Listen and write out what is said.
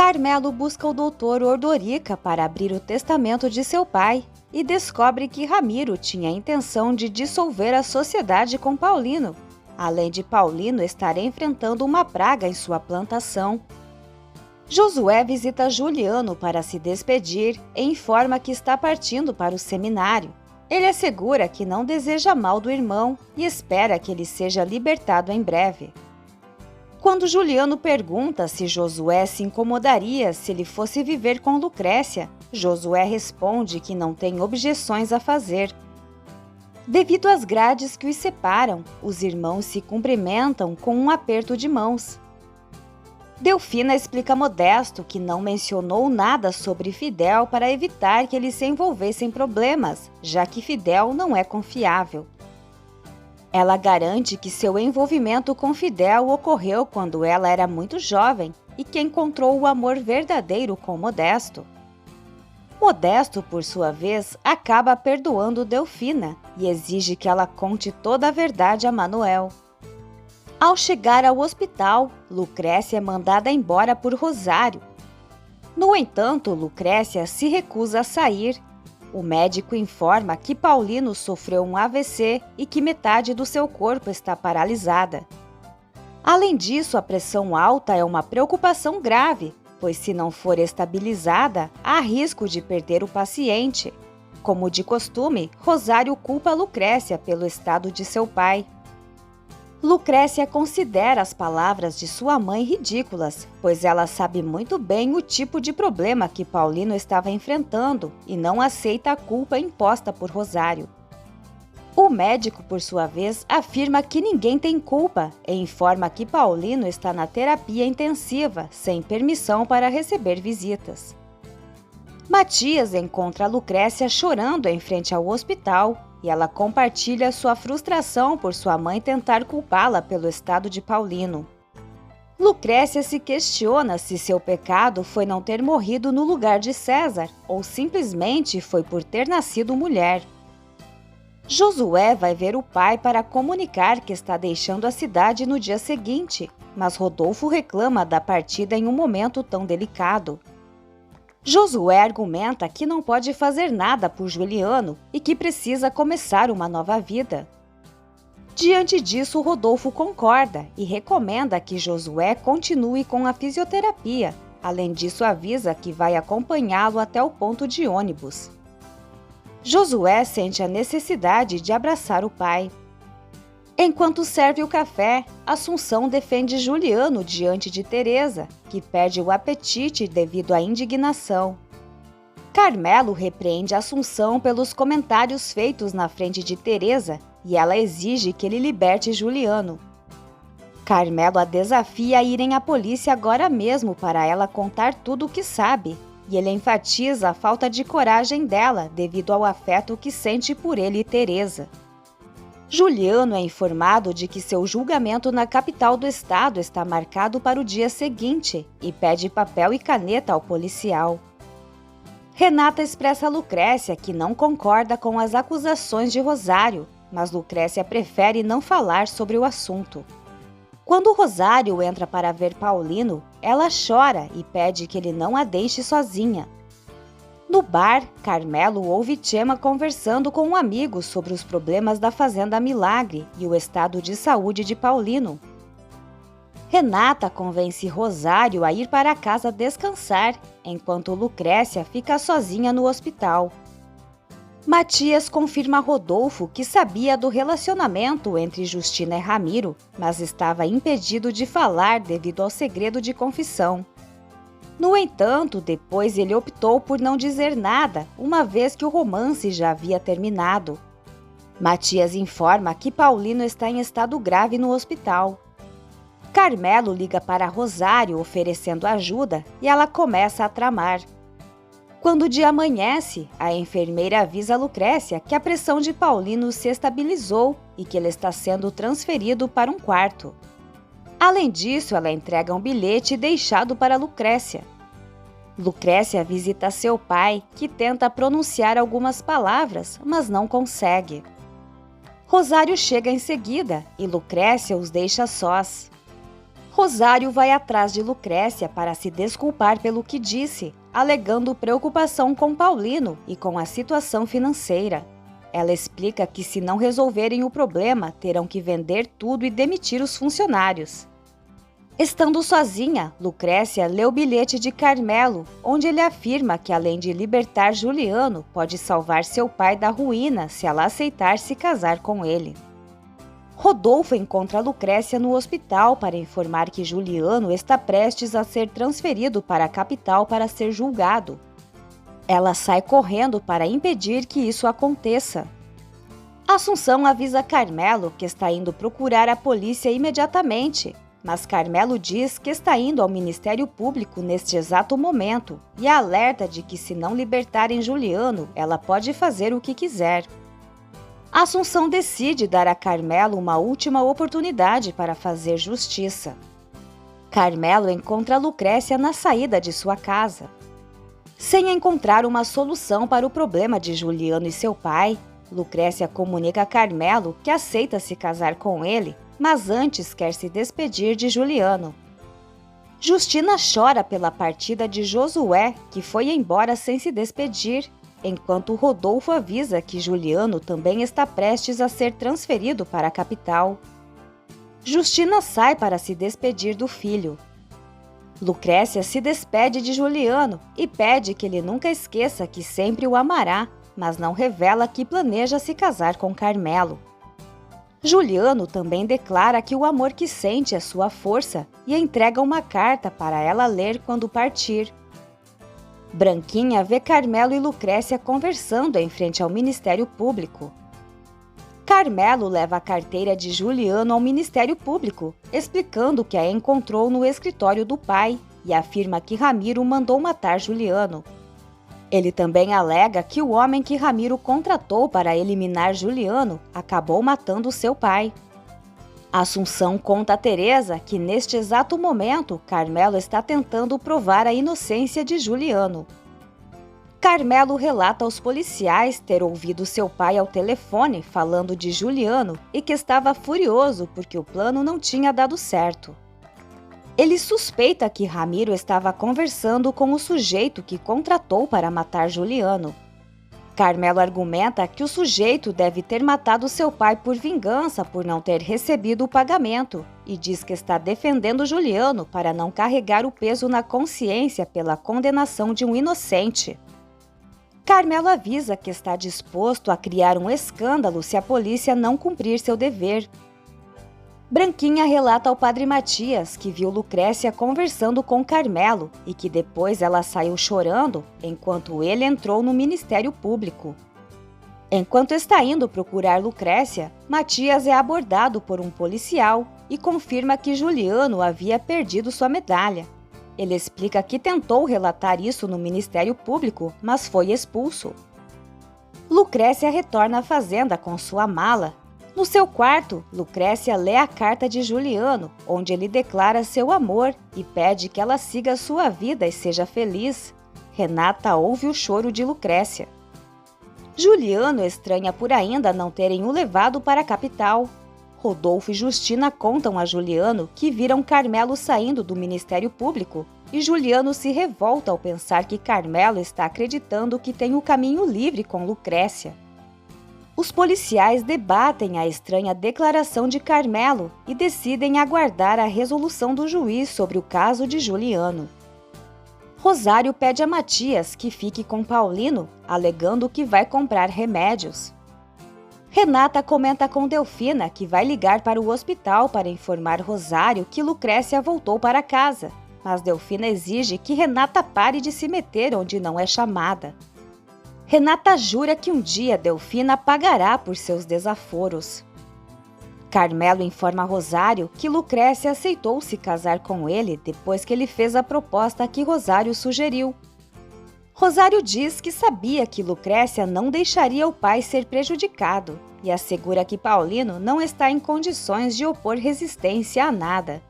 Carmelo busca o Dr. Ordorica para abrir o testamento de seu pai e descobre que Ramiro tinha a intenção de dissolver a sociedade com Paulino, além de Paulino estar enfrentando uma praga em sua plantação. Josué visita Juliano para se despedir e informa que está partindo para o seminário. Ele assegura que não deseja mal do irmão e espera que ele seja libertado em breve. Quando Juliano pergunta se Josué se incomodaria se ele fosse viver com Lucrécia, Josué responde que não tem objeções a fazer. Devido às grades que os separam, os irmãos se cumprimentam com um aperto de mãos. Delfina explica a Modesto que não mencionou nada sobre Fidel para evitar que ele se envolvesse em problemas, já que Fidel não é confiável. Ela garante que seu envolvimento com Fidel ocorreu quando ela era muito jovem e que encontrou o amor verdadeiro com Modesto. Modesto, por sua vez, acaba perdoando Delfina e exige que ela conte toda a verdade a Manuel. Ao chegar ao hospital, Lucrécia é mandada embora por Rosário. No entanto, Lucrécia se recusa a sair. O médico informa que Paulino sofreu um AVC e que metade do seu corpo está paralisada. Além disso, a pressão alta é uma preocupação grave, pois se não for estabilizada, há risco de perder o paciente. Como de costume, Rosário culpa Lucrécia pelo estado de seu pai. Lucrécia considera as palavras de sua mãe ridículas, pois ela sabe muito bem o tipo de problema que Paulino estava enfrentando e não aceita a culpa imposta por Rosário. O médico, por sua vez, afirma que ninguém tem culpa e informa que Paulino está na terapia intensiva, sem permissão para receber visitas. Matias encontra Lucrécia chorando em frente ao hospital e ela compartilha sua frustração por sua mãe tentar culpá-la pelo estado de Paulino. Lucrécia se questiona se seu pecado foi não ter morrido no lugar de César ou simplesmente foi por ter nascido mulher. Josué vai ver o pai para comunicar que está deixando a cidade no dia seguinte, mas Rodolfo reclama da partida em um momento tão delicado. Josué argumenta que não pode fazer nada por Juliano e que precisa começar uma nova vida. Diante disso, Rodolfo concorda e recomenda que Josué continue com a fisioterapia. Além disso, avisa que vai acompanhá-lo até o ponto de ônibus. Josué sente a necessidade de abraçar o pai. Enquanto serve o café, Assunção defende Juliano diante de Teresa, que perde o apetite devido à indignação. Carmelo repreende Assunção pelos comentários feitos na frente de Teresa e ela exige que ele liberte Juliano. Carmelo a desafia a irem à polícia agora mesmo para ela contar tudo o que sabe, e ele enfatiza a falta de coragem dela devido ao afeto que sente por ele e Teresa. Juliano é informado de que seu julgamento na capital do estado está marcado para o dia seguinte e pede papel e caneta ao policial. Renata expressa a Lucrécia que não concorda com as acusações de Rosário, mas Lucrécia prefere não falar sobre o assunto. Quando Rosário entra para ver Paulino, ela chora e pede que ele não a deixe sozinha. No bar, Carmelo ouve Tchema conversando com um amigo sobre os problemas da Fazenda Milagre e o estado de saúde de Paulino. Renata convence Rosário a ir para casa descansar, enquanto Lucrécia fica sozinha no hospital. Matias confirma a Rodolfo que sabia do relacionamento entre Justina e Ramiro, mas estava impedido de falar devido ao segredo de confissão. No entanto, depois ele optou por não dizer nada, uma vez que o romance já havia terminado. Matias informa que Paulino está em estado grave no hospital. Carmelo liga para Rosário oferecendo ajuda e ela começa a tramar. Quando o dia amanhece, a enfermeira avisa Lucrécia que a pressão de Paulino se estabilizou e que ele está sendo transferido para um quarto. Além disso, ela entrega um bilhete deixado para Lucrécia. Lucrécia visita seu pai, que tenta pronunciar algumas palavras, mas não consegue. Rosário chega em seguida e Lucrécia os deixa sós. Rosário vai atrás de Lucrécia para se desculpar pelo que disse, alegando preocupação com Paulino e com a situação financeira. Ela explica que se não resolverem o problema, terão que vender tudo e demitir os funcionários. Estando sozinha, Lucrécia lê o bilhete de Carmelo, onde ele afirma que além de libertar Juliano, pode salvar seu pai da ruína se ela aceitar se casar com ele. Rodolfo encontra Lucrécia no hospital para informar que Juliano está prestes a ser transferido para a capital para ser julgado. Ela sai correndo para impedir que isso aconteça. Assunção avisa Carmelo que está indo procurar a polícia imediatamente, mas Carmelo diz que está indo ao Ministério Público neste exato momento e alerta de que se não libertarem Juliano, ela pode fazer o que quiser. Assunção decide dar a Carmelo uma última oportunidade para fazer justiça. Carmelo encontra Lucrécia na saída de sua casa. Sem encontrar uma solução para o problema de Juliano e seu pai, Lucrécia comunica a Carmelo que aceita se casar com ele, mas antes quer se despedir de Juliano. Justina chora pela partida de Josué, que foi embora sem se despedir, enquanto Rodolfo avisa que Juliano também está prestes a ser transferido para a capital. Justina sai para se despedir do filho. Lucrécia se despede de Juliano e pede que ele nunca esqueça que sempre o amará, mas não revela que planeja se casar com Carmelo. Juliano também declara que o amor que sente é sua força e entrega uma carta para ela ler quando partir. Branquinha vê Carmelo e Lucrécia conversando em frente ao Ministério Público. Carmelo leva a carteira de Juliano ao Ministério Público, explicando que a encontrou no escritório do pai e afirma que Ramiro mandou matar Juliano. Ele também alega que o homem que Ramiro contratou para eliminar Juliano acabou matando seu pai. Assunção conta a Teresa que neste exato momento Carmelo está tentando provar a inocência de Juliano. Carmelo relata aos policiais ter ouvido seu pai ao telefone falando de Juliano e que estava furioso porque o plano não tinha dado certo. Ele suspeita que Ramiro estava conversando com o sujeito que contratou para matar Juliano. Carmelo argumenta que o sujeito deve ter matado seu pai por vingança por não ter recebido o pagamento e diz que está defendendo Juliano para não carregar o peso na consciência pela condenação de um inocente. Carmelo avisa que está disposto a criar um escândalo se a polícia não cumprir seu dever. Branquinha relata ao padre Matias que viu Lucrécia conversando com Carmelo e que depois ela saiu chorando enquanto ele entrou no Ministério Público. Enquanto está indo procurar Lucrécia, Matias é abordado por um policial e confirma que Juliano havia perdido sua medalha. Ele explica que tentou relatar isso no Ministério Público, mas foi expulso. Lucrécia retorna à fazenda com sua mala. No seu quarto, Lucrécia lê a carta de Juliano, onde ele declara seu amor e pede que ela siga sua vida e seja feliz. Renata ouve o choro de Lucrécia. Juliano estranha por ainda não terem o levado para a capital. Rodolfo e Justina contam a Juliano que viram Carmelo saindo do Ministério Público e Juliano se revolta ao pensar que Carmelo está acreditando que tem o caminho livre com Lucrécia. Os policiais debatem a estranha declaração de Carmelo e decidem aguardar a resolução do juiz sobre o caso de Juliano. Rosário pede a Matias que fique com Paulino, alegando que vai comprar remédios. Renata comenta com Delfina que vai ligar para o hospital para informar Rosário que Lucrécia voltou para casa, mas Delfina exige que Renata pare de se meter onde não é chamada. Renata jura que um dia Delfina pagará por seus desaforos. Carmelo informa Rosário que Lucrécia aceitou se casar com ele depois que ele fez a proposta que Rosário sugeriu. Rosário diz que sabia que Lucrécia não deixaria o pai ser prejudicado e assegura que Paulino não está em condições de opor resistência a nada.